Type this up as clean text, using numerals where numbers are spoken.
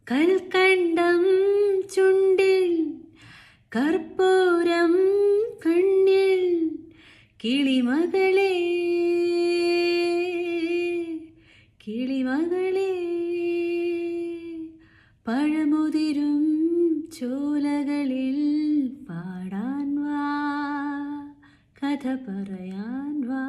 കൽക്കണ്ടം ചുണ്ടിൽ കർപ്പൂരം കണ്ണിൽ കിളിമകളെ കിളിമകളെ പഴമുതിരും ചോലകളിൽ പാടാൻ വാ കഥ പറയാൻ വാ.